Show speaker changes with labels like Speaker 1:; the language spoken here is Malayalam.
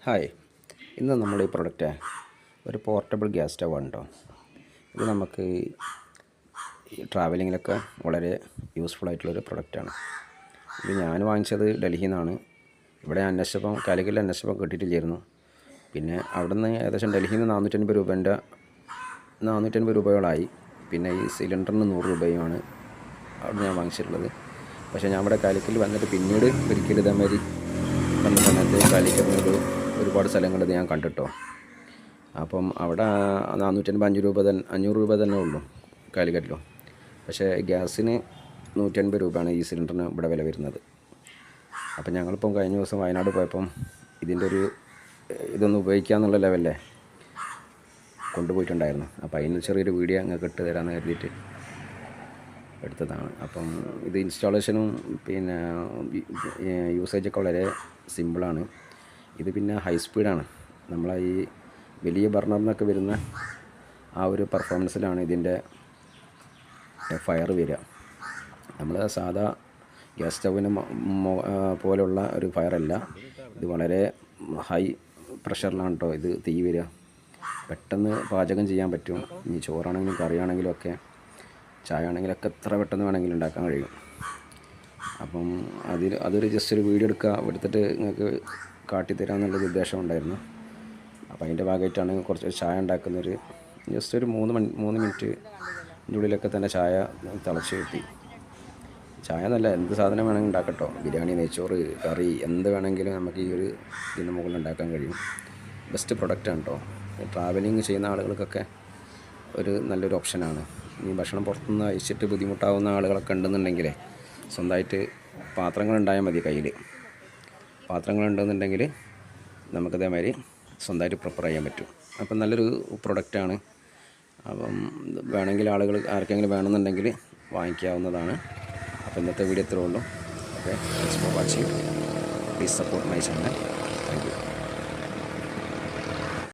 Speaker 1: ഹായ്, ഇന്ന് നമ്മുടെ ഈ പ്രൊഡക്റ്റ് ഒരു പോർട്ടബിൾ ഗ്യാസ് സ്റ്റവ് ആണ് കേട്ടോ. ഇത് നമുക്ക് ഈ ട്രാവലിങ്ങിലൊക്കെ വളരെ യൂസ്ഫുൾ ആയിട്ടുള്ളൊരു പ്രൊഡക്റ്റാണ്. ഇത് ഞാൻ വാങ്ങിച്ചത് ഡൽഹിയിൽ നിന്നാണ്. ഇവിടെ അന്വേഷിച്ചപ്പം കാലിക്കറ്റിൽ അന്വേഷിച്ചപ്പം കിട്ടിയിട്ടില്ലായിരുന്നു. പിന്നെ അവിടെ നിന്ന് ഏകദേശം ഡൽഹിയിൽ നിന്ന് 450 രൂപയോളായി. പിന്നെ ഈ സിലിണ്ടറിന് 100 രൂപയുമാണ് അവിടെ ഞാൻ വാങ്ങിച്ചിട്ടുള്ളത്. പക്ഷേ ഞാൻ ഇവിടെ കാലിക്കറ്റിൽ വന്നിട്ട് പിന്നീട് ഒരിക്കലും ഇതേമാതിരി വന്ന സമയത്ത് കാലിക്കറ്റിനൊരു ഒരുപാട് സ്ഥലങ്ങൾ ഇത് ഞാൻ കണ്ടിട്ടോ. അപ്പം അവിടെ 450 രൂപ 500 രൂപ തന്നെ ഉള്ളൂ കാലിക്കറ്റിലും. പക്ഷേ ഗ്യാസിന് 150 രൂപയാണ് ഈ സിലിണ്ടറിന് ഇവിടെ വില വരുന്നത്. അപ്പം ഞങ്ങളിപ്പം കഴിഞ്ഞ ദിവസം വയനാട് പോയപ്പം ഇതിൻ്റെ ഇതൊന്ന് ഉപയോഗിക്കാമെന്നുള്ള ലെവലിലെ കൊണ്ടുപോയിട്ടുണ്ടായിരുന്നു. അപ്പോൾ അതിന് ചെറിയൊരു വീഡിയോ അങ്ങ് ഇട്ട് തരാമെന്ന് കരുതിയിട്ട് എടുത്തതാണ്. അപ്പം ഇത് ഇൻസ്റ്റാളേഷനും പിന്നെ യൂസേജൊക്കെ വളരെ സിമ്പിളാണ്. ഇത് പിന്നെ ഹൈ സ്പീഡാണ്. നമ്മളെ ഈ വലിയ ബർണറിനൊക്കെ വരുന്ന ആ ഒരു പെർഫോമൻസിലാണ് ഇതിൻ്റെ ഫയർ വരിക. നമ്മൾ സാധാ ഗ്യാസ് സ്റ്റൗവിന് പോലുള്ള ഒരു ഫയറല്ല. ഇത് വളരെ ഹൈ പ്രഷറിലാണ് കേട്ടോ ഇത് തീ വരിക. പെട്ടെന്ന് പാചകം ചെയ്യാൻ പറ്റും. ഇനി ചോറാണെങ്കിലും കറിയാണെങ്കിലും ഒക്കെ ചായ ആണെങ്കിലൊക്കെ എത്ര പെട്ടെന്ന് വേണമെങ്കിലും ഉണ്ടാക്കാൻ കഴിയും. അപ്പം അതൊരു ജസ്റ്റ് ഒരു വീഡിയോ എടുത്തിട്ട് നിങ്ങൾക്ക് കാട്ടിത്തരാമെന്നുള്ളൊരു ഉദ്ദേശം ഉണ്ടായിരുന്നു. അപ്പോൾ അതിൻ്റെ ഭാഗമായിട്ടാണ് കുറച്ച് ചായ ഉണ്ടാക്കുന്നൊരു ജസ്റ്റ് ഒരു 3 മിനിറ്റിൻ്റെ ഉള്ളിലൊക്കെ തന്നെ ചായ തിളച്ച് കിട്ടി. ചായ നല്ല എന്ത് സാധനം വേണമെങ്കിലും ഉണ്ടാക്കട്ടോ. ബിരിയാണി, നെയ്ച്ചോറ്, കറി എന്ത് വേണമെങ്കിലും നമുക്ക് ഈ ഒരു ഇതിൻ്റെ മുകളിൽ ഉണ്ടാക്കാൻ കഴിയും. ബെസ്റ്റ് പ്രൊഡക്റ്റാണ് കേട്ടോ. ട്രാവലിംഗ് ചെയ്യുന്ന ആളുകൾക്കൊക്കെ ഒരു നല്ലൊരു ഓപ്ഷനാണ്. ഈ ഭക്ഷണം പുറത്തുനിന്ന് അയച്ചിട്ട് ബുദ്ധിമുട്ടാവുന്ന ആളുകളൊക്കെ ഉണ്ടെന്നുണ്ടെങ്കിൽ സ്വന്തമായിട്ട് പാത്രങ്ങളുണ്ടായാൽ മതി. കയ്യിൽ പാത്രങ്ങളുണ്ടെന്നുണ്ടെങ്കിൽ നമുക്കിതേമാതിരി സ്വന്തമായിട്ട് പ്രിപ്പയർ ചെയ്യാൻ പറ്റും. അപ്പം നല്ലൊരു പ്രൊഡക്റ്റാണ്. അപ്പം വേണമെങ്കിൽ ആളുകൾ ആർക്കെങ്കിലും വേണമെന്നുണ്ടെങ്കിൽ വാങ്ങിക്കാവുന്നതാണ്. അപ്പോൾ ഇന്നത്തെ വീഡിയോ ഇത്രേ ഉള്ളൂ. Okay, thanks for watching. Please support my channel. Thank you.